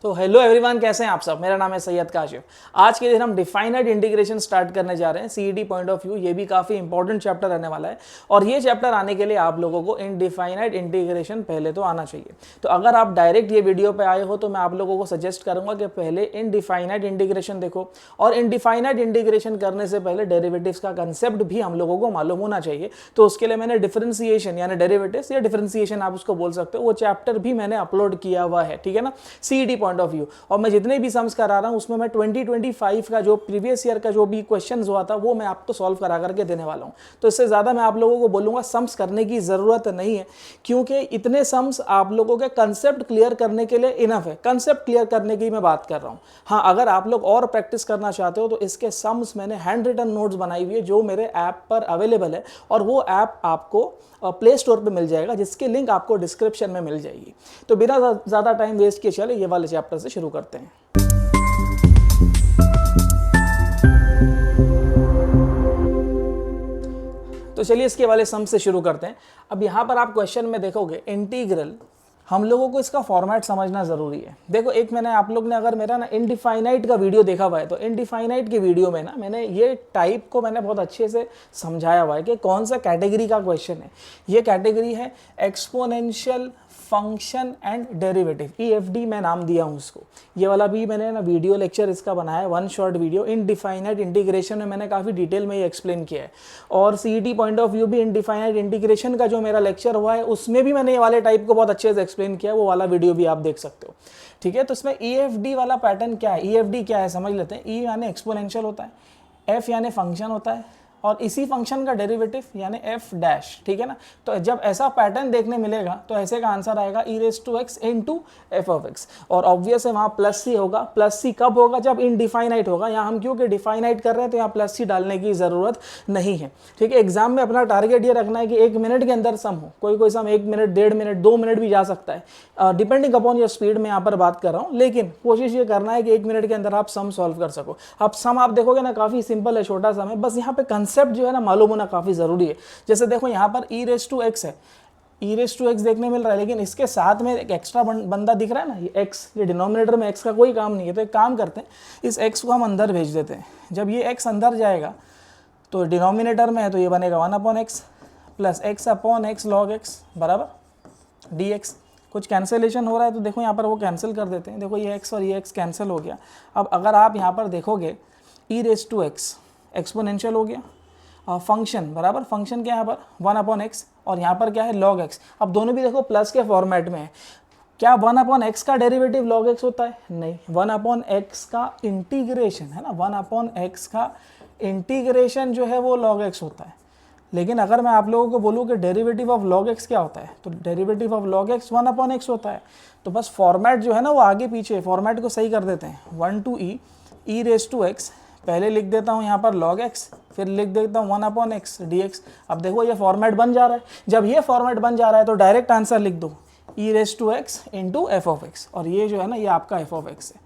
तो hello everyone, कैसे हैं आप सब। मेरा नाम है सैयद काशिफ। आज के दिन हम डिफाइनाइट इंटीग्रेशन स्टार्ट करने जा रहे हैं सीईटी पॉइंट ऑफ व्यू। ये भी काफ़ी इंपॉर्टेंट चैप्टर रहने वाला है और ये चैप्टर आने के लिए आप लोगों को इनडिफाइनाइट इंटीग्रेशन पहले तो आना चाहिए। तो अगर आप डायरेक्ट ये वीडियो पे आए हो तो मैं आप लोगों को सजेस्ट करूंगा कि पहले इनडिफाइनाइट इंटीग्रेशन देखो और इनडिफाइनाइट इंटीग्रेशन करने से पहले डेरिवेटिव्स का कंसेप्ट भी हम लोगों को मालूम होना चाहिए। तो उसके लिए मैंने डिफरेंशिएशन यानी डेरिवेटिव्स या डिफरेंशिएशन आप उसको बोल सकते हो, वो चैप्टर भी मैंने अपलोड किया हुआ है, ठीक है ना, सीईटी पॉइंट ऑफ व्यू। और मैं जितने भी सम्स करा रहा हूं उसमें मैं 2025 का जो प्रीवियस ईयर का जो भी क्वेश्चंस हुआ था वो मैं आपको सॉल्व करा करके देने वाला हूं। तो इससे ज्यादा मैं आप लोगों को बोलूंगा सम्स करने की जरूरत नहीं है, क्योंकि इतने सम्स आप लोगों के कंसेप्ट क्लियर करने के लिए इनफ है। कंसेप्ट क्लियर करने की मैं बात कर रहा हूं। हाँ, अगर आप लोग और प्रैक्टिस करना चाहते हो तो इसके सम्स मैंने हैंड रिटन नोट्स बनाई हुई है जो मेरे ऐप पर अवेलेबल है और वो ऐप आपको प्ले स्टोर पे मिल जाएगा, जिसकी लिंक आपको डिस्क्रिप्शन में मिल जाएगी। तो बिना ज़्यादा टाइम वेस्ट किए चले ये वाले चैप्टर से शुरू करते हैं। तो चलिए इसके वाले सम से शुरू करते हैं। अब यहाँ पर आप क्वेश्चन में देखोगे इंटीग्रल, हम लोगों को इसका फॉर्मेट समझना ज़रूरी है। देखो, एक मैंने आप लोग ने अगर मेरा ना इनडिफाइनाइट का वीडियो देखा हुआ है तो इनडिफाइनाइट की वीडियो में ना मैंने ये टाइप को मैंने बहुत अच्छे से समझाया हुआ है कि कौन सा कैटेगरी का क्वेश्चन है। ये कैटेगरी है exponential function and derivative, EFD मैं नाम दिया हूँ उसको। ये वाला भी मैंने ना वीडियो लेक्चर इसका बनाया है, one short video. Indefinite integration में मैंने काफ़ी डिटेल में ये एक्सप्लेन किया है और सीईटी पॉइंट ऑफ व्यू भी इनडिफाइनाइट इंटीग्रेशन का जो मेरा लेक्चर हुआ है उसमें भी मैंने ये वाले टाइप को बहुत अच्छे से एक्सप्लेन किया है। वो वाला वीडियो भी आप देख सकते हो, ठीक है। तो इसमें EFD वाला पैटर्न क्या है, EFD क्या है समझ लेते हैं। E यानी एक्सपोनेंशियल होता है, F यानी फंक्शन होता है और इसी फंक्शन का डेरिवेटिव यानी f डैश, ठीक है ना। तो जब ऐसा पैटर्न देखने मिलेगा तो ऐसे का आंसर आएगा e raise to x into f of x. और ऑब्वियस है वहाँ प्लस सी होगा। प्लस सी कब होगा, जब इनडिफाइनाइट होगा। यहाँ हम क्योंकि डिफाइनाइट कर रहे हैं तो यहाँ प्लस सी डालने की ज़रूरत नहीं है, ठीक है। एग्जाम में अपना टारगेट ये रखना है कि 1 मिनट के अंदर सम हो। कोई सम 1 मिनट, 1.5 मिनट, 2 मिनट भी जा सकता है, डिपेंडिंग अपॉन योर स्पीड में यहाँ पर बात कर रहा हूँ। लेकिन कोशिश ये करना है कि 1 मिनट के अंदर आप सम सॉल्व कर सको। अब सम आप देखोगे ना काफ़ी सिंपल है, छोटा सम है, बस यहाँ पे कंसेप्ट जो है ना मालूम होना काफ़ी ज़रूरी है। जैसे देखो यहाँ पर e रेज़ टू x है, e रेज़ टू x देखने मिल रहा है, लेकिन इसके साथ में एक एक्स्ट्रा बंदा दिख रहा है ना, ये x, ये डिनोमिनेटर में x का कोई काम नहीं है। तो एक काम करते हैं, इस x को हम अंदर भेज देते हैं। जब ये x अंदर जाएगा तो डिनोमिनेटर में है तो ये बनेगा 1/x plus x/x log x बराबर dx। कुछ कैंसिलेशन हो रहा है तो देखो यहाँ पर वो कैंसिल कर देते हैं। देखो ये x और ये x कैंसिल हो गया। अब अगर आप यहाँ पर देखोगे e raise to x exponential हो गया, फंक्शन बराबर, फंक्शन क्या है यहाँ पर 1/x और यहाँ पर क्या है log x। अब दोनों भी देखो प्लस के फॉर्मेट में है। क्या 1/x का डेरिवेटिव log x होता है? नहीं, 1/x का इंटीग्रेशन है ना, 1/x का इंटीग्रेशन जो है वो log x होता है। लेकिन अगर मैं आप लोगों को बोलूँ कि डेरिवेटिव ऑफ log x क्या होता है तो derivative of log x 1/x होता है। तो बस फॉर्मेट जो है ना वो आगे पीछे, फॉर्मेट को सही कर देते हैं। 1 to e raise to x, पहले लिख देता हूँ यहाँ पर log x, फिर लिख देता हूँ 1/x dx। अब देखो ये फॉर्मेट बन जा रहा है। जब ये फॉर्मेट बन जा रहा है तो डायरेक्ट आंसर लिख दो e raise to x into f of x, और ये जो है ना ये आपका एफ ऑफ एक्स है,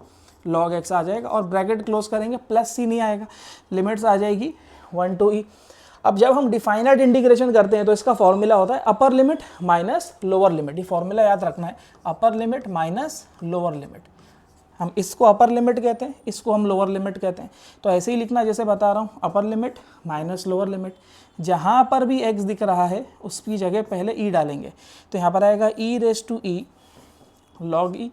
log x आ जाएगा और ब्रैकेट क्लोज करेंगे, प्लस सी नहीं आएगा, लिमिट्स आ जाएगी 1 to e। अब जब हम डिफाइनाइट इंटीग्रेशन करते हैं तो इसका फॉर्मूला होता है upper limit minus lower limit. ये फॉर्मूला याद रखना है, upper limit minus lower limit. हम इसको अपर लिमिट कहते हैं, इसको हम लोअर लिमिट कहते हैं। तो ऐसे ही लिखना जैसे बता रहा हूँ, upper limit minus lower limit. जहाँ पर भी x दिख रहा है उसकी जगह पहले e डालेंगे। तो यहाँ पर आएगा e raise to e log e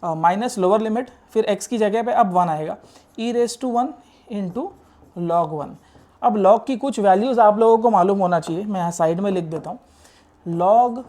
minus lower limit, फिर x की जगह पे अब 1 आएगा, e raise to 1 into log 1। अब log की कुछ वैल्यूज़ आप लोगों को मालूम होना चाहिए, मैं यहाँ साइड में लिख देता हूँ। log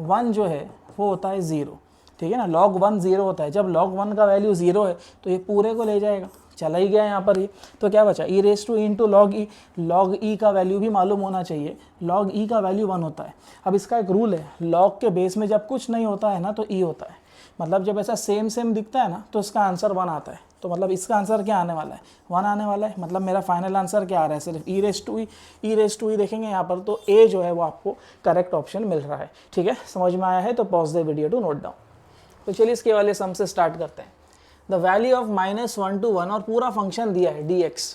1 जो है वो होता है 0, ठीक है ना। log 1 0 होता है। जब log 1 का वैल्यू 0 है तो ये पूरे को ले जाएगा, चला ही गया यहाँ पर ये। तो क्या बचा, e raise two into log e। log e का वैल्यू भी मालूम होना चाहिए, log e का वैल्यू 1 होता है। अब इसका एक रूल है, log के बेस में जब कुछ नहीं होता है ना तो e होता है। मतलब जब ऐसा सेम दिखता है ना तो इसका आंसर 1 आता है। तो मतलब इसका आंसर क्या आने वाला है, 1 आने वाला है। मतलब मेरा फाइनल आंसर क्या आ रहा है, सिर्फ e रेज़ टू e देखेंगे यहाँ पर तो a जो है वो आपको करेक्ट ऑप्शन मिल रहा है, ठीक है। समझ में आया है तो pause the video to note down. तो चलिए इसके वाले सम से स्टार्ट करते हैं। द वैल्यू ऑफ -1 to 1 और पूरा फंक्शन दिया है dx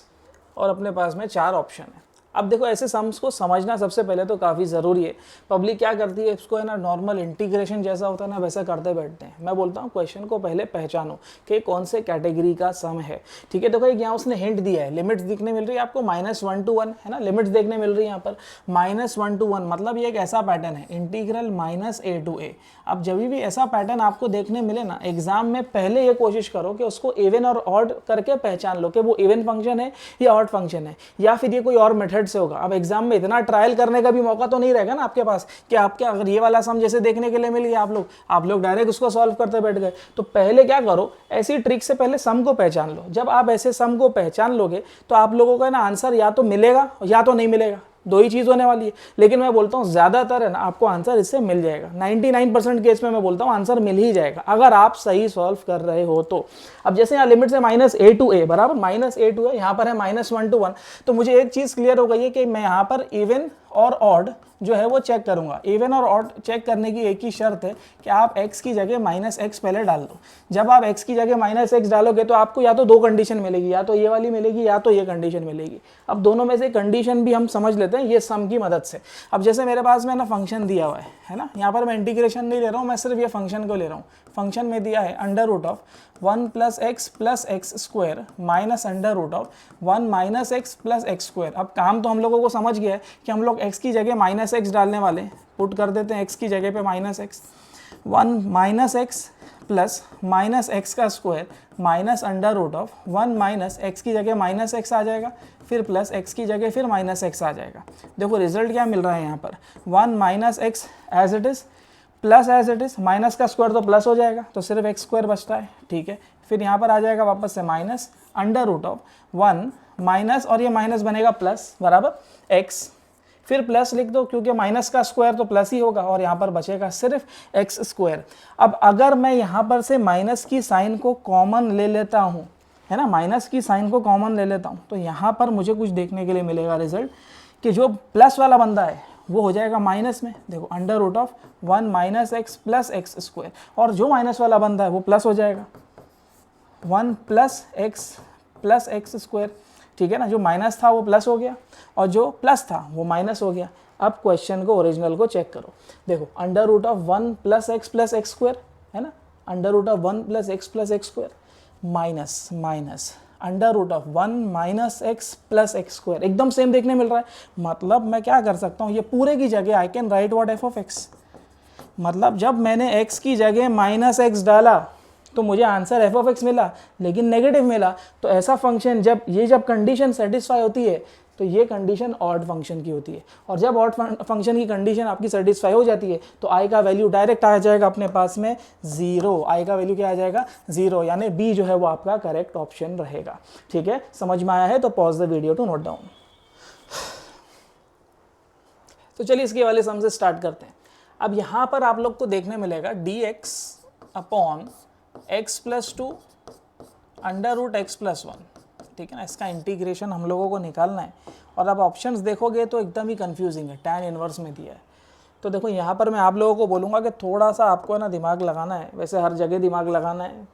और अपने पास में 4 ऑप्शन है। अब देखो ऐसे सम्स को समझना सबसे पहले तो काफ़ी ज़रूरी है। पब्लिक क्या करती है, इसको है ना नॉर्मल इंटीग्रेशन जैसा होता है ना वैसा करते बैठते हैं। मैं बोलता हूँ क्वेश्चन को पहले पहचानो कि कौन से कैटेगरी का सम है। ठीक है, देखो एक यहाँ उसने हिंट दिया है, लिमिट्स दिखने मिल रही है आपको -1 to 1 है ना, लिमिट्स देखने मिल रही है यहाँ पर -1 to 1, मतलब ये एक ऐसा पैटर्न है इंटीग्रल -a to a। अब जब भी ऐसा पैटर्न आपको देखने मिले ना एग्जाम में, पहले ये कोशिश करो कि उसको इवन और ऑड करके पहचान लो कि वो इवन फंक्शन है या ऑड फंक्शन है, या फिर ये कोई और मेथड से होगा। अब एग्जाम में इतना ट्रायल करने का भी मौका तो नहीं रहेगा ना आपके पास कि आपके अगर ये वाला सम जैसे देखने के लिए मिल गया आप लोग डायरेक्ट उसको सॉल्व करते बैठ गए। तो पहले क्या करो, ऐसी ट्रिक से पहले सम को पहचान लो। जब आप ऐसे सम को पहचान लोगे तो आप लोगों का ना आंसर या तो मिलेगा या तो नहीं मिलेगा, दो ही चीज़ होने वाली है। लेकिन मैं बोलता हूँ ज़्यादातर है ना आपको आंसर इससे मिल जाएगा। 99% केस में मैं बोलता हूँ आंसर मिल ही जाएगा अगर आप सही सॉल्व कर रहे हो तो। अब जैसे यहाँ लिमिट से -a to a बराबर -a to a, यहाँ पर है -1 to 1, तो मुझे एक चीज़ क्लियर हो गई है कि मैं यहाँ पर इवन और ऑड जो है वो चेक करूंगा। इवन और ऑड चेक करने की एक ही शर्त है कि आप x की जगह -x पहले डाल दो। जब आप x की जगह -x डालोगे तो आपको या तो दो कंडीशन मिलेगी, या तो ये वाली मिलेगी या तो ये कंडीशन मिलेगी। अब दोनों में से कंडीशन भी हम समझ लेते हैं ये सम की मदद से। अब जैसे मेरे पास में ना फंक्शन दिया हुआ है ना, यहाँ पर मैं इंटीग्रेशन नहीं ले रहा हूँ, मैं सिर्फ ये फंक्शन को ले रहा हूँ। फंक्शन में दिया है √1 + x + x² minus √1 - x + x²। अब काम तो हम लोगों को समझ गया है कि हम लोग x की जगह -x डालने वाले, पुट कर देते हैं x की जगह पे -x, 1 - x plus -x² minus √1 - x की जगह -x आ जाएगा, फिर प्लस x की जगह फिर -x आ जाएगा। देखो रिजल्ट क्या मिल रहा है यहाँ पर, 1 - x as it is plus as it is, minus का स्क्वायर तो प्लस हो जाएगा तो सिर्फ x² बचता है। ठीक है, फिर यहाँ पर आ जाएगा वापस से -√1 माइनस, और ये माइनस बनेगा प्लस बराबर x, फिर प्लस लिख दो क्योंकि माइनस का स्क्वायर तो प्लस ही होगा, और यहाँ पर बचेगा सिर्फ x²। अब अगर मैं यहाँ पर से माइनस की साइन को कॉमन ले लेता हूँ, है ना, माइनस की साइन को कॉमन ले लेता हूँ, तो यहाँ पर मुझे कुछ देखने के लिए मिलेगा रिजल्ट कि जो प्लस वाला बंदा है वो हो जाएगा माइनस में। देखो √1 - x + x², और जो माइनस वाला बंदा है वो प्लस हो जाएगा 1 + x + x²। ठीक है ना, जो माइनस था वो प्लस हो गया और जो प्लस था वो माइनस हो गया। अब क्वेश्चन को ओरिजिनल को चेक करो, देखो √1 + x + x² है ना, √1 + x + x² minus √1 - x + x², एकदम सेम देखने मिल रहा है। मतलब मैं क्या कर सकता हूँ, ये पूरे की जगह I can write what f(x), मतलब जब मैंने x की जगह -x डाला तो मुझे आंसर f(x) मिला, लेकिन नेगेटिव मिला। तो ऐसा फंक्शन जब कंडीशन सेटिस्फाई होती है तो ये कंडीशन ऑड फंक्शन की होती है, और जब ऑड फंक्शन की कंडीशन आपकी सेटिस्फाई हो जाती है तो आई का वैल्यू डायरेक्ट आ जाएगा अपने पास में 0। आई का वैल्यू क्या आ जाएगा 0, यानी बी जो है वो आपका करेक्ट ऑप्शन रहेगा। ठीक है, समझ में आया है तो pause the video to note down. तो चलिए इसके वाले सम से स्टार्ट करते हैं। अब यहाँ पर आप लोग को देखने मिलेगा dx अपॉन x + 2 √x + 1। ठीक है ना, इसका इंटीग्रेशन हम लोगों को निकालना है। और अब ऑप्शंस देखोगे तो एकदम ही कंफ्यूजिंग है, tan इनवर्स में दिया है। तो देखो यहाँ पर मैं आप लोगों को बोलूँगा कि थोड़ा सा आपको ना दिमाग लगाना है, वैसे हर जगह दिमाग लगाना है,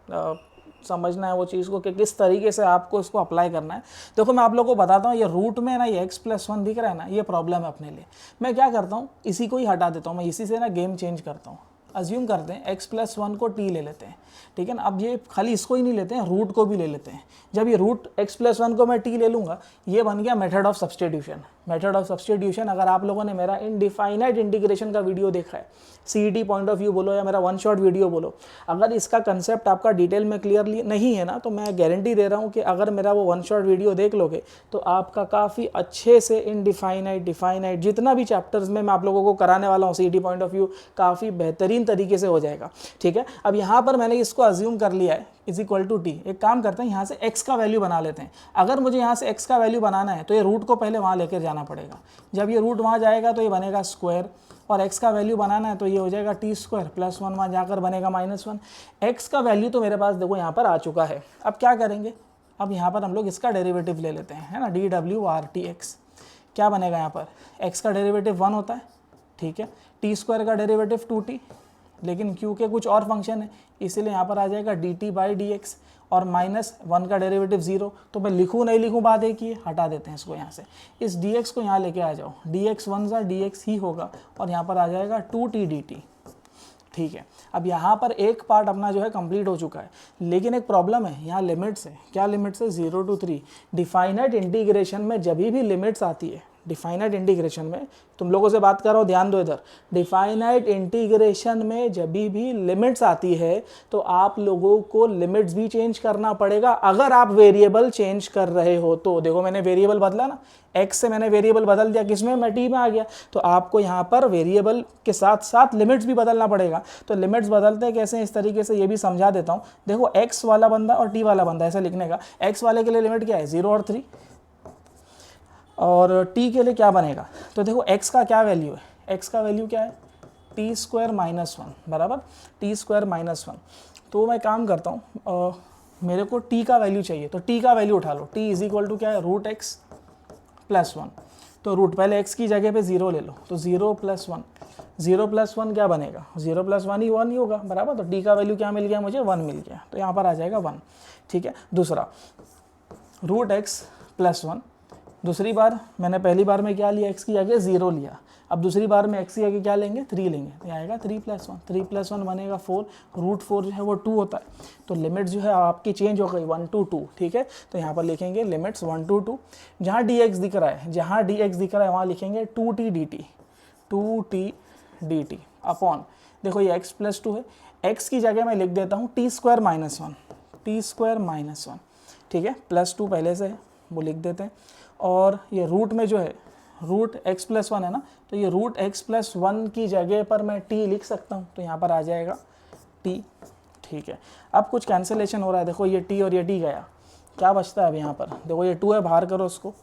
समझना है वो चीज़ को कि किस तरीके से आपको इसको अप्लाई करना है। देखो मैं आप लोगों को बताता हूँ, ये रूट में ना ये x + 1 दिख रहा है ना, ये प्रॉब्लम है अपने लिए। मैं क्या करता हूँ, इसी को ही हटा देता हूँ, मैं इसी से ना गेम चेंज करता हूँ। अज्यूम करते हैं x + 1 को t ले लेते हैं। ठीक है ना, अब ये खाली इसको ही नहीं लेते हैं, रूट को भी ले लेते हैं। जब ये रूट x + 1 को मैं t ले लूँगा, ये बन गया method of substitution. Method of substitution, अगर आप लोगों ने मेरा इनडिफाइनाइट इंटीग्रेशन का वीडियो देखा है, CET पॉइंट ऑफ व्यू बोलो या मेरा 1 शॉट वीडियो बोलो, अगर इसका कंसेप्ट आपका डिटेल में क्लियरली नहीं है ना, तो मैं गारंटी दे रहा हूँ कि अगर मेरा वो 1 शॉट वीडियो देख लोगे तो आपका काफ़ी अच्छे से इनडिफाइनाइट डिफाइनाइट जितना भी चैप्टर्स में मैं आप लोगों को कराने वाला हूँ CET पॉइंट ऑफ व्यू, काफ़ी बेहतरीन तरीके से हो जाएगा। ठीक है, अब यहाँ पर मैंने इसको अज्यूम कर लिया है =t। एक काम करते हैं, यहाँ से x का वैल्यू बना लेते हैं। अगर मुझे यहाँ से x का वैल्यू बनाना है तो ये रूट को पहले वहाँ लेकर जाना पड़ेगा। जब ये रूट वहाँ जाएगा तो ये बनेगा स्क्वायर, और x का वैल्यू बनाना है तो ये हो जाएगा t² + 1 वहाँ जाकर बनेगा -1। x का वैल्यू तो मेरे पास देखो यहाँ पर आ चुका है। अब क्या करेंगे, अब यहाँ पर हम लोग इसका डेरिवेटिव ले लेते हैं, है ना, dWRTx। क्या बनेगा यहाँ पर, x का डेरिवेटिव 1 होता है, ठीक है, t² का डेरिवेटिव 2t, लेकिन क्यू के कुछ और फंक्शन है, इसीलिए यहाँ पर आ जाएगा dt/dx और -1 का डेरिवेटिव 0। तो मैं लिखूँ नहीं लिखूँ बात एक ही है, हटा देते हैं इसको यहाँ से। इस dx को यहाँ लेके आ जाओ, dx 1 सा dx ही होगा और यहाँ पर आ जाएगा 2t dt। ठीक है, अब यहाँ पर एक पार्ट अपना जो है कंप्लीट हो चुका है, लेकिन एक प्रॉब्लम है, यहाँ लिमिट्स है। क्या लिमिट्स है? 0 to 3। डिफाइनाइट इंटीग्रेशन में जब भी लिमिट्स आती है, डिफाइनाइट इंटीग्रेशन में, तुम लोगों से बात कर रहा हूँ, ध्यान दो इधर। डिफाइनाइट इंटीग्रेशन में जब भी लिमिट्स आती है तो आप लोगों को लिमिट्स भी चेंज करना पड़ेगा अगर आप वेरिएबल चेंज कर रहे हो तो। देखो मैंने वेरिएबल बदला ना, x से मैंने वेरिएबल बदल दिया, किसमें? मैं t में आ गया। तो आपको यहाँ पर वेरिएबल के साथ साथ लिमिट्स भी बदलना पड़ेगा। तो लिमिट्स बदलते कैसे, इस तरीके से ये भी समझा देता हूँ। देखो x वाला बंदा और t वाला बंदा ऐसे लिखने का। x वाले के लिए लिमिट क्या है? 0 और 3, और t के लिए क्या बनेगा? तो देखो x का क्या वैल्यू है? x का वैल्यू क्या है? t² - 1 बराबर t² - 1। तो मैं काम करता हूँ, मेरे को t का वैल्यू चाहिए, तो t का वैल्यू उठा लो। t = क्या है? √x + 1। तो रूट पहले x की जगह पे 0 ले लो, तो 0 + 1, 0 + 1 क्या बनेगा? 0 + 1 ही 1 ही होगा बराबर। तो t का वैल्यू क्या मिल गया मुझे? 1 मिल गया। तो यहाँ पर आ जाएगा 1। ठीक है, दूसरा √x + 1। दूसरी बार मैंने पहली बार में क्या लिया? x की जगह 0 लिया। अब दूसरी बार में x की जगह क्या लेंगे? 3 लेंगे। तो आएगा 3 + 1, 3 + 1 बनेगा 4। √4 जो है वो 2 होता है। तो लिमिट जो है आपकी चेंज हो गई 1 to 2। ठीक है, तो यहाँ पर लिखेंगे लिमिट्स 1 to 2। जहाँ dx दिख रहा है, जहाँ dx दिख रहा है वहाँ लिखेंगे 2t dt, 2t dt upon, देखो ये x + 2 है, x की जगह मैं लिख देता हूँ t² - 1, t² - 1। ठीक है, +2 पहले से है वो लिख देते हैं। और ये रूट में जो है √x + 1 है ना, तो ये √x + 1 की जगह पर मैं t लिख सकता हूँ। तो यहाँ पर आ जाएगा t। ठीक है, अब कुछ कैंसिलेशन हो रहा है। देखो ये t और ये t गया, क्या बचता है अब यहाँ पर? देखो ये 2 है, बाहर करो उसको,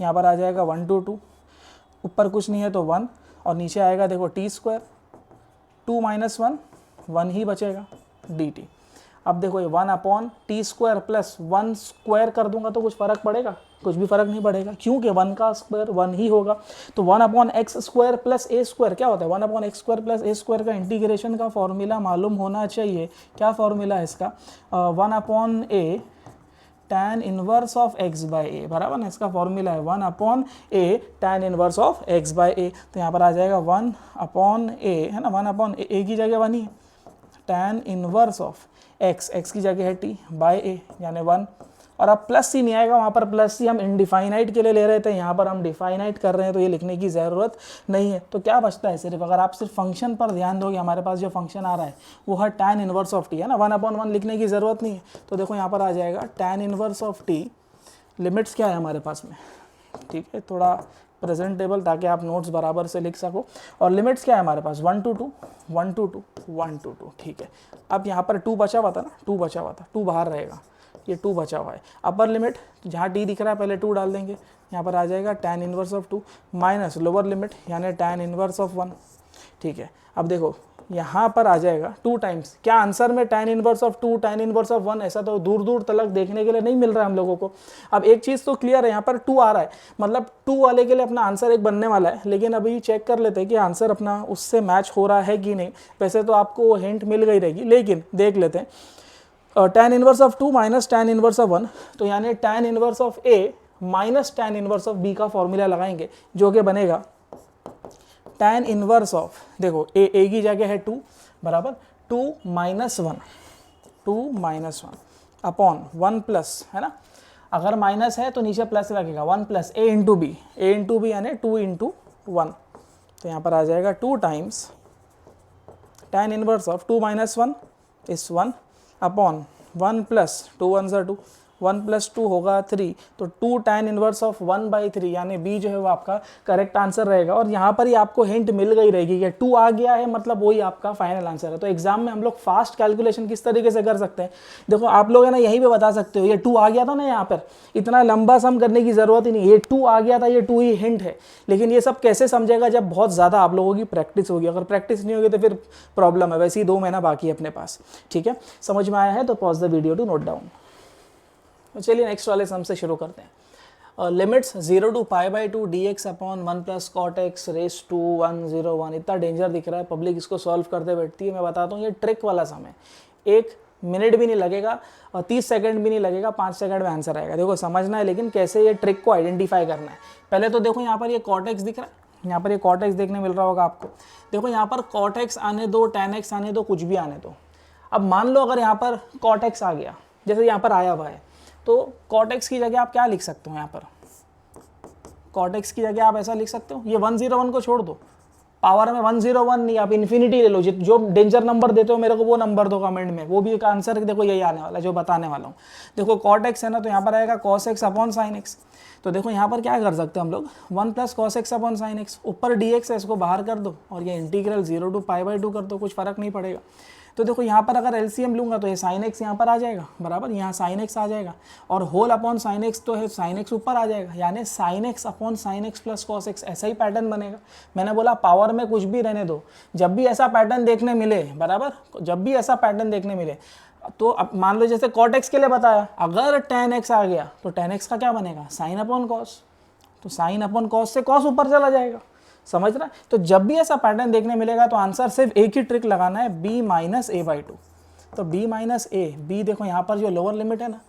यहाँ पर आ जाएगा 1 to 2, ऊपर कुछ नहीं है तो 1, और नीचे आएगा देखो t², 2 - 1, 1 ही बचेगा dt। अब देखो ये 1/t² + 1 स्क्वायर कर दूंगा तो कुछ फ़र्क पड़ेगा? कुछ भी फ़र्क नहीं पड़ेगा, क्योंकि 1 का स्क्वायर 1 ही होगा। तो 1/x² + a² क्या होता है? 1/x² + a² का इंटीग्रेशन का फॉर्मूला मालूम होना चाहिए। क्या फॉर्मूला है इसका? 1/a tan inverse of x/a बराबर ना, इसका फॉर्मूला है 1/a tan inverse of x/a। तो यहाँ पर आ जाएगा 1/a, है ना, 1/a की जगह 1 ही है, tan इनवर्स ऑफ x की जगह है t/a यानी 1। और अब प्लस सी नहीं आएगा, वहाँ पर प्लस सी हम इनडिफाइनाइट के लिए ले रहे थे, यहाँ पर हम डिफाइनाइट कर रहे हैं, तो ये लिखने की ज़रूरत नहीं है। तो क्या बचता है सिर्फ? अगर आप सिर्फ फंक्शन पर ध्यान दोगे, हमारे पास जो फंक्शन आ रहा है वो है tan इनवर्स ऑफ t, है ना, 1/1 लिखने की ज़रूरत नहीं है। तो देखो यहाँ पर आ जाएगा tan inverse of t। Limits क्या है हमारे पास में? ठीक है, थोड़ा प्रेजेंटेबल ताकि आप नोट्स बराबर से लिख सको। और लिमिट्स क्या है हमारे पास? 1 to 2, 1 to 2, 1 to 2। ठीक है, अब यहाँ पर 2 बचा हुआ था ना, 2 बचा हुआ था, 2 बाहर रहेगा, ये 2 बचा हुआ है। अपर लिमिट जहाँ t दिख रहा है पहले 2 डाल देंगे, यहाँ पर आ जाएगा tan inverse of 2 minus lower limit यानी tan इनवर्स ऑफ 1। ठीक है, अब देखो यहाँ पर आ जाएगा 2 टाइम्स, क्या आंसर में tan inverse of 2 tan inverse of 1 ऐसा तो दूर दूर तक देखने के लिए नहीं मिल रहा है हम लोगों को। अब एक चीज़ तो क्लियर है, यहाँ पर 2 आ रहा है, मतलब 2 वाले के लिए अपना आंसर एक बनने वाला है। लेकिन अभी चेक कर लेते हैं कि आंसर अपना उससे मैच हो रहा है कि नहीं। वैसे तो आपको वो हिंट मिल गई रहेगी, लेकिन देख लेते हैं। tan inverse of 2 minus tan inverse of 1, तो यानी tan inverse of a minus tan inverse of b का फॉर्मूला लगाएंगे, जो कि बनेगा tan इनवर्स ऑफ, देखो a की जगह है 2 बराबर 2 - 1, 2 - 1 अपॉन 1 प्लस, है ना, अगर माइनस है तो नीचे प्लस लगेगा, 1 + a × b, a × b यानी 2 × 1। तो यहाँ पर आ जाएगा 2 टाइम्स tan इनवर्स ऑफ 2 - 1 इस 1 अपॉन 1 + 2 1 2, 1 + 2 होगा 3, तो 2 tan इनवर्स ऑफ 1/3 यानी b जो है वो आपका करेक्ट आंसर रहेगा। और यहाँ पर ही आपको हिंट मिल गई रहेगी कि 2 आ गया है, मतलब वही आपका फाइनल आंसर है। तो एग्जाम में हम लोग फास्ट कैलकुलेशन किस तरीके से कर सकते हैं, देखो आप लोग है ना यहीं पे बता सकते हो, ये 2 आ गया था ना, यहाँ पर इतना लंबा सम करने की ज़रूरत ही नहीं, ये 2 आ गया था, ये 2 ही हिंट है। लेकिन ये सब कैसे समझेगा? जब बहुत ज़्यादा आप लोगों की प्रैक्टिस होगी, अगर प्रैक्टिस नहीं होगी तो फिर प्रॉब्लम है। वैसे ही 2 महीना बाकी है अपने पास। ठीक है, समझ में आया है तो pause the video to note down. तो चलिए नेक्स्ट वाले सम से शुरू करते हैं। Limits 0 to π/2 dx upon 1 plus cot x raise to 101। इतना डेंजर दिख रहा है, पब्लिक इसको सॉल्व करते बैठती है। मैं बताता हूँ ये ट्रिक वाला सम है, 1 मिनट भी नहीं लगेगा और 30 सेकंड भी नहीं लगेगा, 5 सेकंड में आंसर आएगा। देखो समझना है लेकिन कैसे ये ट्रिक को आइडेंटिफाई करना है। पहले तो देखो यहाँ पर ये कॉट एक्स दिख रहा है, यहाँ पर ये कॉट एक्स देखने मिल रहा होगा आपको। देखो यहाँ पर कॉट एक्स आने दो, tan x आने दो, कुछ भी आने दो। अब मान लो अगर यहाँ पर कॉट एक्स आ गया, जैसे यहाँ पर आया हुआ है, तो कॉट एक्स की जगह आप क्या लिख सकते हो, यहाँ पर कॉट एक्स की जगह आप ऐसा लिख सकते हो, ये 101 को छोड़ दो, पावर में 101 नहीं, आप इन्फिनिटी ले लो, जो डेंजर नंबर देते हो मेरे को वो नंबर दो कमेंट में, वो भी एक आंसर देखो यही आने वाला है जो बताने वाला हूँ। देखो कॉट एक्स है ना, तो यहाँ पर आएगा cos x upon sine x. तो देखो यहाँ पर क्या कर सकते हैं हम लोग, 1 plus cos x upon sine x, ऊपर डी एक्स है इसको बाहर कर दो और ये इंटीग्रल 0 to π/2 कर दो, कुछ फर्क नहीं पड़ेगा। तो देखो यहाँ पर अगर एलसीएम लूँगा तो ये साइन एक्स यहाँ पर आ जाएगा, बराबर यहाँ साइन एक्स आ जाएगा, और होल अपॉन साइन एक्स तो है साइन एक्स ऊपर आ जाएगा, यानी sine x upon sine x plus cos x, ऐसा ही पैटर्न बनेगा। मैंने बोला पावर में कुछ भी रहने दो, जब भी ऐसा पैटर्न देखने मिले, बराबर जब भी ऐसा पैटर्न देखने मिले, तो अब मान लो जैसे कॉट एक्स के लिए बताया, अगर tan x आ गया तो tan x का क्या बनेगा, साइन अपॉन कॉस, तो साइन अपॉन कॉस से कॉस ऊपर चला जाएगा, समझ रहा है। तो जब भी ऐसा पैटर्न देखने मिलेगा तो आंसर सिर्फ एक ही ट्रिक लगाना है, b माइनस a/2। तो b माइनस a, b देखो यहाँ पर जो लोअर लिमिट है ना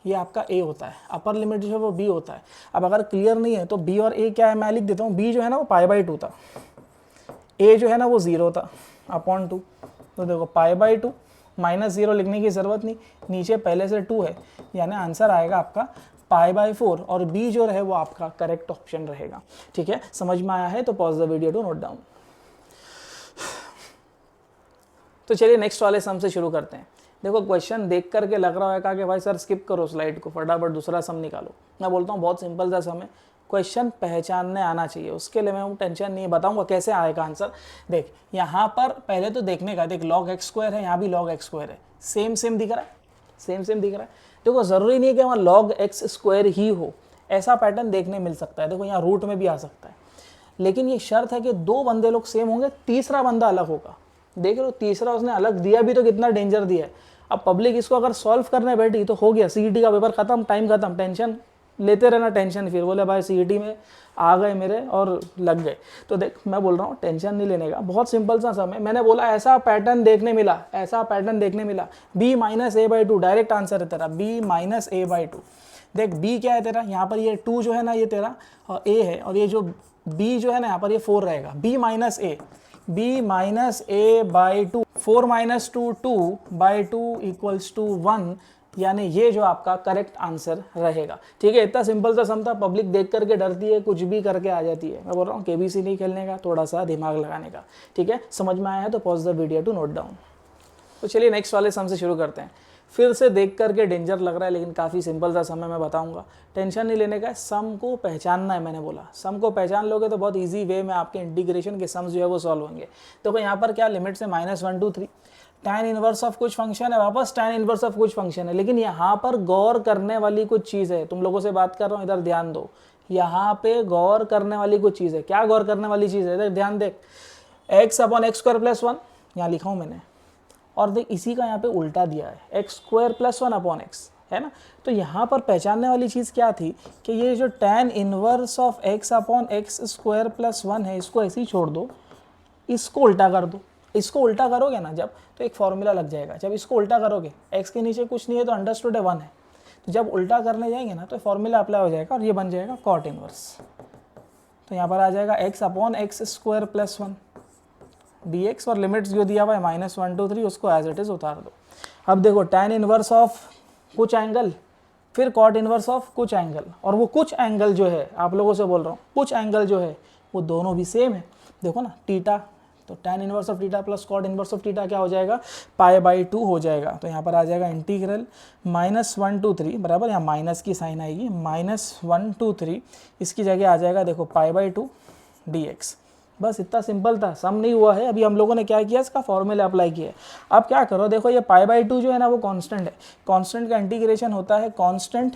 ये आपका a होता है, अपर लिमिट जो है वो b होता है। अब अगर क्लियर नहीं है तो b और a क्या है मैं लिख देता हूँ, b जो है ना वो π/2 था, a जो है ना वो 0 था अपॉन 2। तो देखो π/2 -0 लिखने की ज़रूरत नहीं, नीचे पहले से 2 है, यानी आंसर आएगा आपका π/4 और b जो रहे वो आपका करेक्ट ऑप्शन रहेगा। ठीक है, समझ में आया है तो pause the video to note down. तो चलिए नेक्स्ट वाले सम से शुरू करते हैं। देखो क्वेश्चन देख करके लग रहा है कि भाई सर स्किप करो स्लाइड को, फटाफट दूसरा सम निकालो। मैं बोलता हूँ बहुत सिंपल सा सम है, क्वेश्चन पहचानने आना चाहिए, उसके लिए मैं टेंशन नहीं बताऊंगा कैसे आएगा आंसर। देख यहाँ पर पहले तो देखने का, देख log x² है, यहाँ भी log x² है, सेम दिख रहा है, सेम दिख रहा है। देखो ज़रूरी नहीं है कि वहाँ log x² ही हो, ऐसा पैटर्न देखने मिल सकता है। देखो यहाँ रूट में भी आ सकता है, लेकिन ये शर्त है कि 2 बंदे लोग सेम होंगे, तीसरा बंदा अलग होगा। देख लो तीसरा उसने अलग दिया भी तो कितना डेंजर दिया है। अब पब्लिक इसको अगर सॉल्व करने बैठी तो हो गया, CET का पेपर खत्म, टाइम खत्म, टेंशन लेते रहना, टेंशन फिर बोले भाई CET में आ गए मेरे और लग गए। तो देख मैं बोल रहा हूँ टेंशन नहीं लेने का, बहुत सिंपल सा सम है। मैंने बोला ऐसा पैटर्न देखने मिला, ऐसा पैटर्न देखने मिला, b minus a/2 direct answer है तेरा, b माइनस a/2। देख b क्या है तेरा, यहाँ पर ये 2 जो है ना ये तेरा a है, और ये जो b जो है ना यहाँ पर ये 4 रहेगा, b minus a/2, 4 minus 2 2/2 equals to 1, यानी ये जो आपका करेक्ट आंसर रहेगा। ठीक है, इतना सिंपल सा सम था। पब्लिक देख करके डरती है, कुछ भी करके आ जाती है। मैं बोल रहा हूँ KBC नहीं खेलने का, थोड़ा सा दिमाग लगाने का। ठीक है, समझ में आया है तो pause the video to note down. तो चलिए नेक्स्ट वाले सम से शुरू करते हैं। फिर से देख करके डेंजर लग रहा है, लेकिन काफ़ी सिंपल सा सम है, मैं बताऊंगा, टेंशन नहीं लेने का। सम को पहचानना है, मैंने बोला सम को पहचान लोगे तो बहुत ईजी वे में आपके इंटीग्रेशन के सम्स जो है वो सॉल्व होंगे। तो यहाँ पर क्या लिमिट से -1 2 3 tan इनवर्स ऑफ कुछ फंक्शन है, वापस tan इनवर्स ऑफ कुछ फंक्शन है। लेकिन यहाँ पर गौर करने वाली कुछ चीज़ है, तुम लोगों से बात कर रहा हूँ, इधर ध्यान दो। यहाँ पे गौर करने वाली कुछ चीज़ है। क्या गौर करने वाली चीज़ है, इधर ध्यान देख, x/x² + 1 यहाँ लिखा हूँ मैंने, और देख इसी का यहाँ पे उल्टा दिया है, x² + 1/x, है ना। तो यहाँ पर पहचानने वाली चीज़ क्या थी कि ये जो tan इनवर्स ऑफ x/x² + 1 है, इसको ऐसे ही छोड़ दो, इसको उल्टा कर दो। इसको उल्टा करोगे ना जब, तो एक फॉर्मूला लग जाएगा। जब इसको उल्टा करोगे, x के नीचे कुछ नहीं है तो अंडरस्टूड है 1 है, तो जब उल्टा करने जाएंगे ना तो फॉर्मूला अप्लाई हो जाएगा और ये बन जाएगा cot इनवर्स। तो यहाँ पर आ जाएगा x/x² + 1 dx, और लिमिट्स जो दिया हुआ है -1 2 3, उसको एज इट इज़ उतार दो। अब देखो tan इनवर्स ऑफ कुछ एंगल, फिर cot इनवर्स ऑफ कुछ एंगल, और वो कुछ एंगल जो है, आप लोगों से बोल रहा हूँ, कुछ एंगल जो है वो दोनों भी सेम है। देखो ना थीटा, तो tan inverse of theta plus cot inverse of theta क्या हो जाएगा, π/2 हो जाएगा। तो यहाँ पर आ जाएगा इंटीग्रल -1 2 3, बराबर, यहाँ माइनस की साइन आएगी, -1 2 3, इसकी जगह आ जाएगा देखो π/2 dx। बस इतना सिंपल था, सम नहीं हुआ है। अभी हम लोगों ने क्या किया, इसका फॉर्मूला अप्लाई किया है। अब क्या करो, देखो ये π/2 जो है ना वो कांस्टेंट है, कांस्टेंट का इंटीग्रेशन होता है कांस्टेंट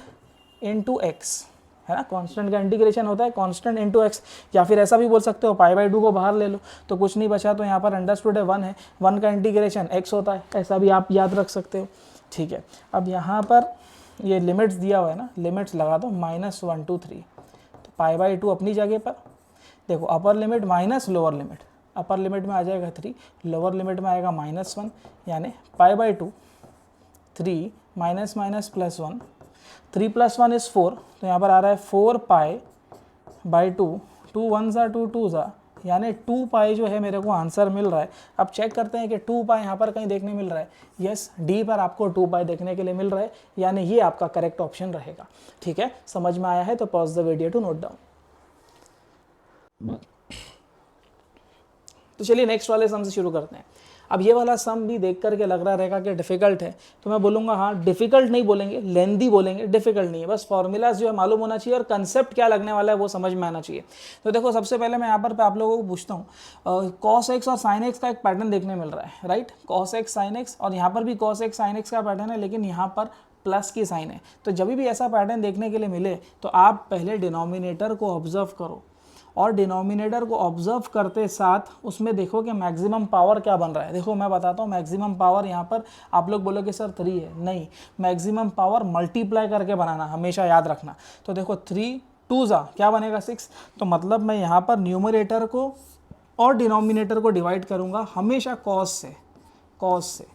इनटू x, है ना। कांस्टेंट का इंटीग्रेशन होता है कांस्टेंट इनटू x, या फिर ऐसा भी बोल सकते हो π/2 को बाहर ले लो तो कुछ नहीं बचा, तो यहाँ पर अंडरस्टूड है 1 है, 1 का इंटीग्रेशन x होता है, ऐसा भी आप याद रख सकते हो। ठीक है, अब यहाँ पर ये लिमिट्स दिया हुआ है ना, लिमिट्स लगा दो -1 to 3, तो π/2 अपनी जगह पर। देखो upper limit minus lower limit, upper limit में आ जाएगा 3, लोअर लिमिट में आएगा -1, यानी π/2 3 माइनस माइनस +1, 3 + 1 इज़ 4, तो यहाँ पर आ रहा है 4π/2, 2 1 ज़ा 2 2 ज़ा, यानी 2π जो है मेरे को आंसर मिल रहा है। अब चेक करते हैं कि 2π यहाँ पर कहीं देखने मिल रहा है। यस, डी पर आपको 2π देखने के लिए मिल रहा है, यानी ये आपका करेक्ट ऑप्शन रहेगा। ठीक है, समझ में आया है तो pause the video to note down. तो चलिए नेक्स्ट वाले सम से शुरू करते हैं। अब ये वाला सम भी देख करके लग रहा रहेगा कि डिफ़िकल्ट है, तो मैं बोलूँगा हाँ डिफ़िकल्ट नहीं बोलेंगे, लेंदी बोलेंगे, डिफ़िकल्ट नहीं है। बस फॉर्मूलाज जो है मालूम होना चाहिए और कंसेप्ट क्या लगने वाला है वो समझ में आना चाहिए। तो देखो सबसे पहले मैं यहाँ पर आप लोगों को पूछता हूँ, cos x और sin x का एक पैटर्न देखने मिल रहा है, right. cos x sin x, और यहाँ पर भी cos x sin x का पैटर्न है, लेकिन यहाँ पर प्लस की साइन है। तो जब भी ऐसा पैटर्न देखने के लिए मिले तो आप पहले डिनोमिनेटर को ऑब्जर्व करो, और डिनोमिनेटर को ऑब्जर्व करते साथ उसमें देखो कि मैक्सिमम पावर क्या बन रहा है। देखो मैं बताता हूँ, मैक्सिमम पावर यहाँ पर आप लोग बोलोगे सर 3 है, नहीं, मैक्सिमम पावर मल्टीप्लाई करके बनाना, हमेशा याद रखना। तो देखो 3 2 ज़ा क्या बनेगा 6, तो मतलब मैं यहाँ पर न्यूमरेटर को और डिनोमिनेटर को डिवाइड करूँगा हमेशा कॉस से,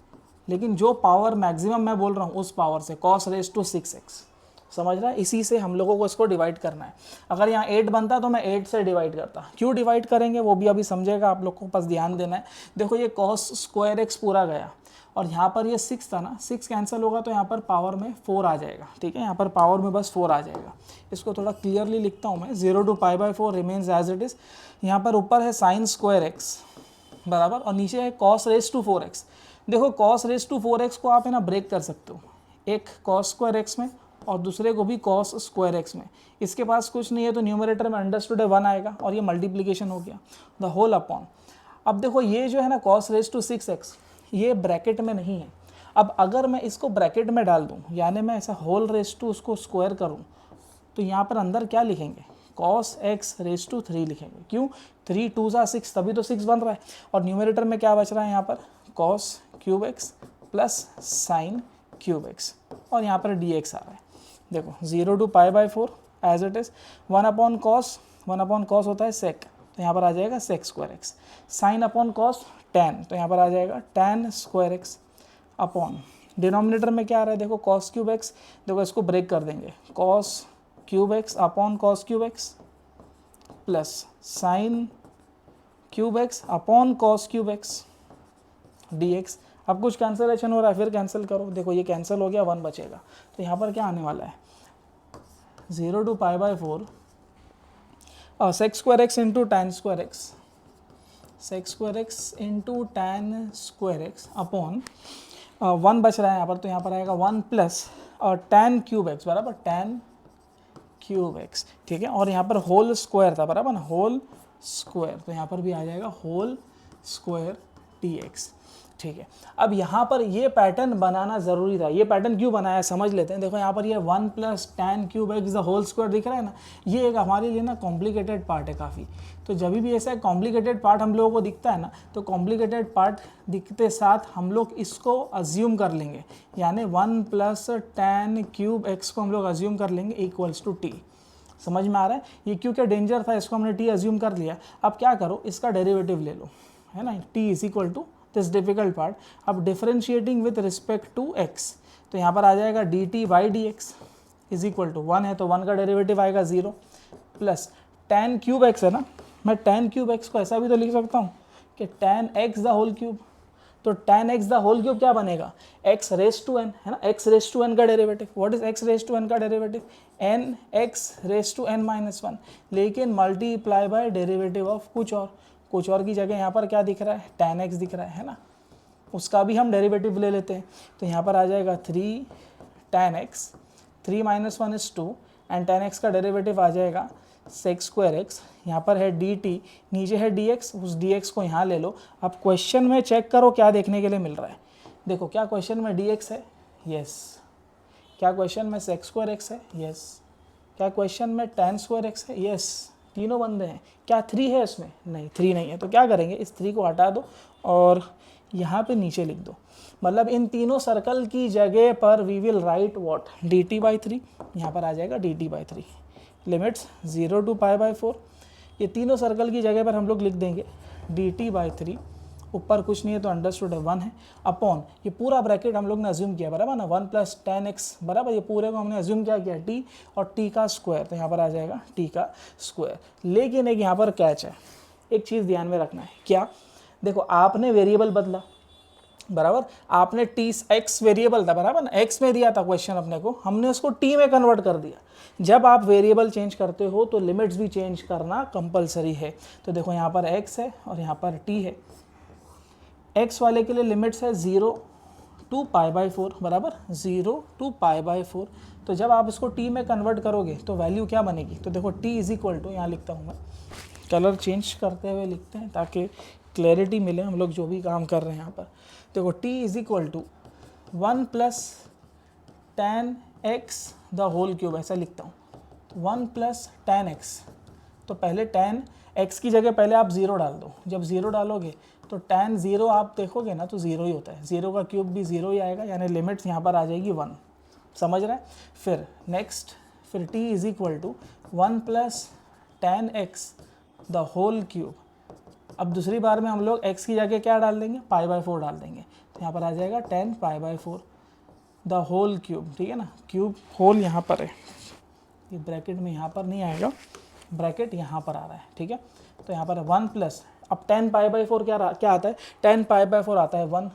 लेकिन जो पावर मैक्सिमम मैं बोल रहा हूँ उस पावर से, cos⁻6x, समझ रहा है। इसी से हम लोगों को इसको डिवाइड करना है। अगर यहाँ 8 बनता तो मैं 8 से डिवाइड करता। क्यों डिवाइड करेंगे वो भी अभी समझेगा, आप लोग को बस ध्यान देना है। देखो ये cos² पूरा गया, और यहाँ पर ये 6 था ना, 6 कैंसिल होगा तो यहाँ पर पावर में 4 आ जाएगा। ठीक है, यहाँ पर पावर में बस 4 आ जाएगा। इसको थोड़ा क्लियरली लिखता हूँ मैं, 0 to π/4 remains as it is. यहाँ पर ऊपर है sin² बराबर, और नीचे है cos⁻4x। देखो cos⁻4x को आप है ना ब्रेक कर सकते हो, एक cos² में और दूसरे को भी cos² में। इसके पास कुछ नहीं है तो न्यूमरेटर में अंडरस्टूड 1 आएगा, और ये मल्टीप्लिकेशन हो गया, द होल अपॉन। अब देखो ये जो है ना cos⁻6x, ये ब्रैकेट में नहीं है। अब अगर मैं इसको ब्रैकेट में डाल दूँ, यानी मैं ऐसा होल⁻² उसको स्क्वायर करूँ, तो यहाँ पर अंदर क्या लिखेंगे, cos⁻3 लिखेंगे। क्यों, 3 2 ज़ा 6, तभी तो 6 बन रहा है। और न्यूमरेटर में क्या बच रहा है यहाँ पर, cos³ प्लस sin³x, और यहाँ पर dx आ रहा है। देखो 0 to π/4 as it is, 1/cos होता है sec, तो यहाँ पर आ जाएगा sec²x, sin/cos tan, तो यहाँ पर आ जाएगा tan²x अपॉन, डिनोमिनेटर में क्या आ रहा है देखो cos³x, देखो इसको ब्रेक कर देंगे, cos³ upon cos³ plus sin³ upon cos³ dx। अब कुछ कैंसिलेशन हो रहा है, फिर कैंसिल करो, देखो ये कैंसिल हो गया, 1 बचेगा। तो यहाँ पर क्या आने वाला है, 0 to π/4 sec² into tan² sec² into tan² upon 1 बच रहा है यहाँ पर, तो यहाँ पर आएगा 1 प्लस tan³ बराबर tan³, ठीक है। और यहाँ पर होल स्क्वायर था बराबर ना, होल स्क्वायर, तो यहाँ पर भी आ जाएगा होल स्क्वायर dx। ठीक है, अब यहाँ पर ये पैटर्न बनाना ज़रूरी था। ये पैटर्न क्यों बनाया समझ लेते हैं। देखो यहाँ पर ये 1 plus tan³ the whole square दिख रहा है ना, ये एक हमारे लिए ना कॉम्प्लिकेटेड पार्ट है काफ़ी। तो जब भी ऐसा कॉम्प्लिकेटेड पार्ट हम लोगों को दिखता है ना, तो कॉम्प्लिकेटेड पार्ट दिखते साथ हम लोग इसको अज्यूम कर लेंगे, यानी 1 प्लस tan³ को हम लोग अज्यूम कर लेंगे इक्वल्स टू t। समझ में आ रहा है, ये क्योंकि डेंजर था इसको हमने t अज्यूम कर लिया। अब क्या करो, इसका डेरिवेटिव ले लो, है ना, t is equal to this difficult part. अब differentiating with respect to x, तो यहाँ पर आ जाएगा dt/dx इज इक्वल टू 1 है तो 1 का डेरिवेटिव आएगा 0 प्लस tan³ है ना, मैं tan³ को ऐसा भी तो लिख सकता हूँ कि tan x the whole cube. तो tan x the whole cube क्या बनेगा, x⁻n है ना, x⁻n का डेरिवेटिव। व्हाट इज x⁻n का डेरिवेटिव, nx⁻n-1, लेकिन मल्टीप्लाई बाय डेरिवेटिव ऑफ कुछ और की जगह यहाँ पर क्या दिख रहा है, tan x दिख रहा है ना, उसका भी हम डेरिवेटिव ले लेते हैं। तो यहाँ पर आ जाएगा 3 tan x, 3 - 1 is 2, and tan x का डेरिवेटिव आ जाएगा sec²x, यहाँ पर है dt, नीचे है dx, उस dx को यहाँ ले लो। अब क्वेश्चन में चेक करो क्या देखने के लिए मिल रहा है। देखो क्या क्वेश्चन में dx है, यस। क्या क्वेश्चन में sec²x है, यस। क्या क्वेश्चन में tan²x है, यस। तीनों बंदे हैं। क्या 3 है इसमें, नहीं 3 नहीं है। तो क्या करेंगे, इस 3 को हटा दो और यहाँ पे नीचे लिख दो, मतलब इन तीनों सर्कल की जगह पर we will write what dt/3, यहाँ पर आ जाएगा dt/3, लिमिट्स 0 to π/4, ये तीनों सर्कल की जगह पर हम लोग लिख देंगे dt/3, ऊपर कुछ नहीं है तो अंडरस्टूड है 1 है, अपॉन ये पूरा ब्रैकेट हम लोग ने अज्यूम किया बराबर ना, 1 + tan x बराबर, ये पूरे को हमने अज्यूम क्या किया t और t का स्क्वायर, तो यहाँ पर आ जाएगा t का स्क्वायर। लेकिन एक यहाँ पर कैच है, एक चीज़ ध्यान में रखना है, क्या, देखो आपने वेरिएबल बदला बराबर, आपने टी एक्स वेरिएबल था बराबर ना, एक्स में दिया था क्वेश्चन अपने को, हमने उसको टी में कन्वर्ट कर दिया। जब आप वेरिएबल चेंज करते हो तो लिमिट्स भी चेंज करना कंपलसरी है। तो देखो यहाँ पर एक्स है और यहाँ पर टी है, एक्स वाले के लिए लिमिट्स है 0 to π/4 बराबर, 0 to π/4। तो जब आप इसको टी में कन्वर्ट करोगे तो वैल्यू क्या बनेगी, तो देखो टी इज इक्वल टू, यहाँ लिखता हूँ मैं, कलर चेंज करते हुए लिखते हैं ताकि क्लैरिटी मिले हम लोग जो भी काम कर रहे हैं यहाँ पर। देखो t is equal to 1 + tan x the whole cube, ऐसा लिखता हूँ, 1 + tan x, तो पहले tan x की जगह पहले आप 0 डाल दो, जब 0 डालोगे तो tan 0 आप देखोगे ना तो 0 ही होता है, 0 का क्यूब भी 0 ही आएगा, यानी लिमिट्स यहाँ पर आ जाएगी 1, समझ रहे हैं। फिर नेक्स्ट, फिर t is equal to 1 + tan x the whole cube, अब दूसरी बार में हम लोग x की जगह क्या डाल देंगे, π/4 डाल देंगे, तो यहाँ पर आ जाएगा tan π/4 द होल क्यूब, ठीक है ना, क्यूब होल यहाँ पर है, ये ब्रैकेट में यहाँ पर नहीं आएगा, ब्रैकेट यहाँ पर आ रहा है, ठीक है। तो यहाँ पर 1 प्लस, अब tan π/4 क्या आता है, tan π/4 आता है 1,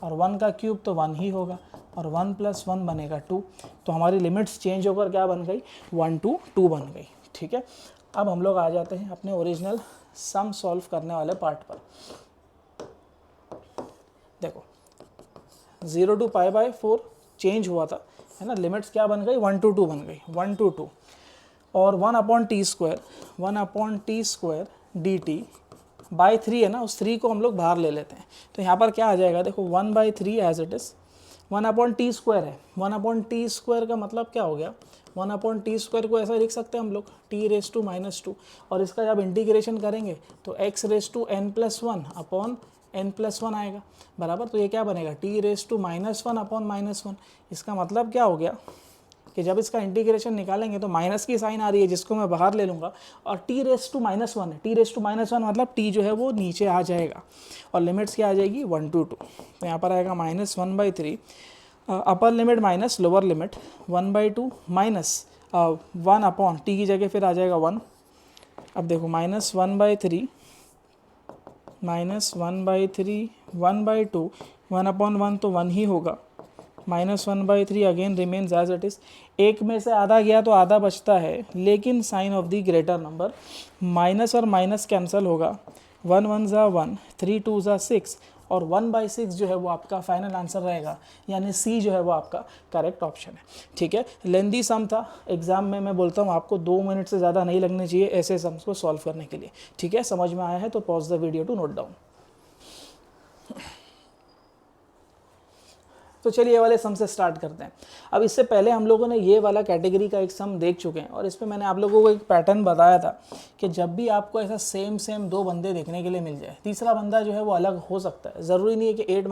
और 1 का क्यूब तो 1 ही होगा, और 1 + 1 बनेगा 2, तो हमारी लिमिट्स चेंज होकर क्या बन गई, 1 to 2 बन गई, ठीक है। अब हम लोग आ जाते हैं अपने ओरिजिनल सम सॉल्व करने वाले पार्ट पर। देखो 0 to π/4 चेंज हुआ था, है ना, लिमिट्स क्या बन गई, 1 to 2 बन गई, 1 to 2, और 1/t² dt/3 है ना, उस 3 को हम लोग बाहर ले लेते हैं, तो यहाँ पर क्या आ जाएगा, देखो 1/3 एज इट इज़, 1/t² है, 1/t² का मतलब क्या हो गया, 1/t² को ऐसा लिख सकते हैं हम लोग t⁻², और इसका जब इंटीग्रेशन करेंगे तो x⁻n+1/n+1 आएगा बराबर, तो ये क्या बनेगा t⁻1/-1, इसका मतलब क्या हो गया कि जब इसका इंटीग्रेशन निकालेंगे तो माइनस की साइन आ रही है जिसको मैं बाहर ले लूँगा, और t⁻1 है, t⁻1 मतलब t जो है वो नीचे आ जाएगा, और लिमिट्स क्या आ जाएगी 1 to 2, तो यहाँ पर आएगा -1/3 upper limit minus lower limit 1/2 minus 1/t की जगह फिर आ जाएगा 1। अब देखो -1/3 1/2 1/1 तो 1 ही होगा, -1/3 again remains as it is, एक में से आधा गया तो आधा बचता है, लेकिन sign of the greater number, minus और माइनस कैंसिल होगा, 1 1 ज़ा 1, 3 2 ज़ा 6, और 1/6 जो है वो आपका फाइनल आंसर रहेगा, यानी सी जो है वो आपका करेक्ट ऑप्शन है, ठीक है। लेंदी सम था, एग्जाम में मैं बोलता हूँ आपको 2 मिनट से ज़्यादा नहीं लगने चाहिए ऐसे सम्स को सॉल्व करने के लिए, ठीक है। समझ में आया है तो pause the video to note down. तो चलिए ये वाले सम से स्टार्ट करते हैं। अब इससे पहले हम लोगों ने ये वाला कैटेगरी का एक सम देख चुके हैं, और इस पर मैंने आप लोगों को एक पैटर्न बताया था कि जब भी आपको ऐसा सेम 2 बंदे देखने के लिए मिल जाए, तीसरा बंदा जो है वो अलग हो सकता है, ज़रूरी नहीं है कि 8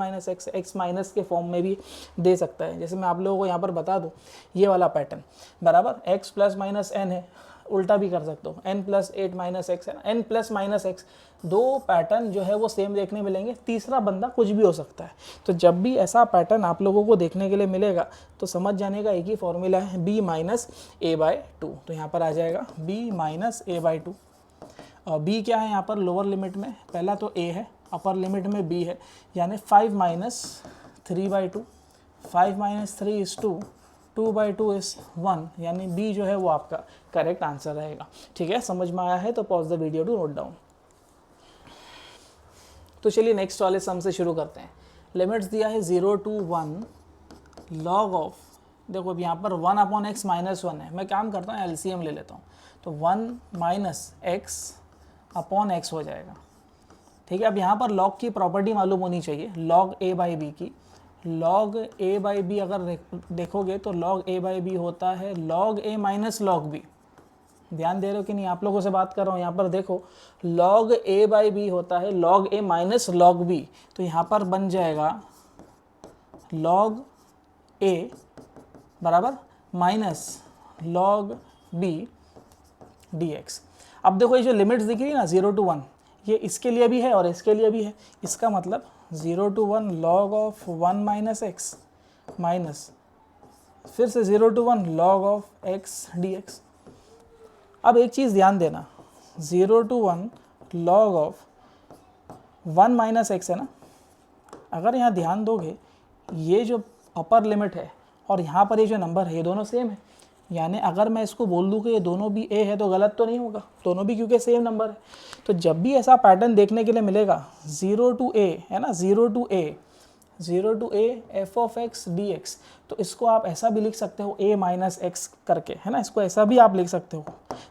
- x माइनस के फॉर्म में भी दे सकता है। जैसे मैं आप लोगों को यहाँ पर बता दूँ, ये वाला पैटर्न बराबर, x ± n है, उल्टा भी कर सकते हो, n + 8 - x है ना, n ± x, 2 पैटर्न जो है वो सेम देखने मिलेंगे, तीसरा बंदा कुछ भी हो सकता है। तो जब भी ऐसा पैटर्न आप लोगों को देखने के लिए मिलेगा तो समझ जाने का एक ही फॉर्मूला है, b - a/2, तो यहाँ पर आ जाएगा b - a/2। b क्या है यहाँ पर लोअर लिमिट में, पहला तो a है, अपर लिमिट में b है, यानी 5 - 3/2, 5 - 3 is 2, 2/2 is 1, यानी b जो है वो आपका करेक्ट आंसर रहेगा, ठीक है। समझ में आया है तो pause the video to note down. तो चलिए नेक्स्ट वाले सम से शुरू करते हैं। लिमिट्स दिया है 0 to 1 log ऑफ, देखो अब यहाँ पर 1/x - 1 है, मैं काम करता हूँ LCM ले लेता हूँ, तो 1 - x/x हो जाएगा, ठीक है। अब यहाँ पर log की प्रॉपर्टी मालूम होनी चाहिए, log a/b की, log a/b अगर देखोगे तो log a/b होता है log a - log b, ध्यान दे रहे हो कि नहीं? आप लोगों से बात कर रहा हूँ। यहाँ पर देखो log a बाई बी होता है log a minus log b, तो यहाँ पर बन जाएगा log a बराबर माइनस log b dx। अब देखो ये जो लिमिट्स दिख रही है ना 0 to 1, ये इसके लिए भी है और इसके लिए भी है। इसका मतलब 0 to 1 log of 1 minus x minus फिर से 0 to 1 log of x dx। अब एक चीज़ ध्यान देना, 0 to 1 log of 1 minus x है ना, अगर यहाँ ध्यान दोगे ये जो अपर लिमिट है और यहाँ पर ये जो नंबर है ये दोनों सेम है। यानी अगर मैं इसको बोल दूँ कि ये दोनों भी a है तो गलत तो नहीं होगा, दोनों भी क्योंकि सेम नंबर है। तो जब भी ऐसा पैटर्न देखने के लिए मिलेगा 0 to a है ना, 0 to a f of x dx, तो इसको आप ऐसा भी लिख सकते हो a माइनस एक्स करके, है ना, इसको ऐसा भी आप लिख सकते हो।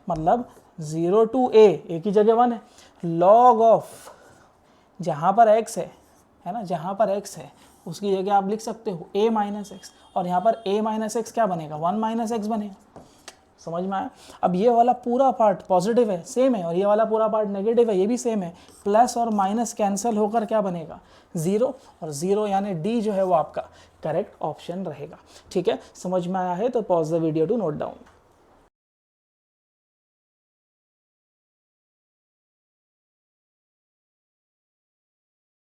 मतलब 0 to a की जगह 1 है, log ऑफ जहाँ पर x है ना, जहाँ पर x है उसकी जगह आप लिख सकते हो a माइनस एक्स, और यहाँ पर a माइनस एक्स क्या बनेगा, 1 माइनस एक्स बनेगा। समझ में आया? अब ये वाला पूरा पार्ट पॉजिटिव है, सेम है, और ये वाला पूरा पार्ट नेगेटिव है, ये भी सेम है। प्लस और माइनस कैंसिल होकर क्या बनेगा, 0, और 0 यानी डी जो है वो आपका करेक्ट ऑप्शन रहेगा। ठीक है, समझ में आया है तो pause the video to note down.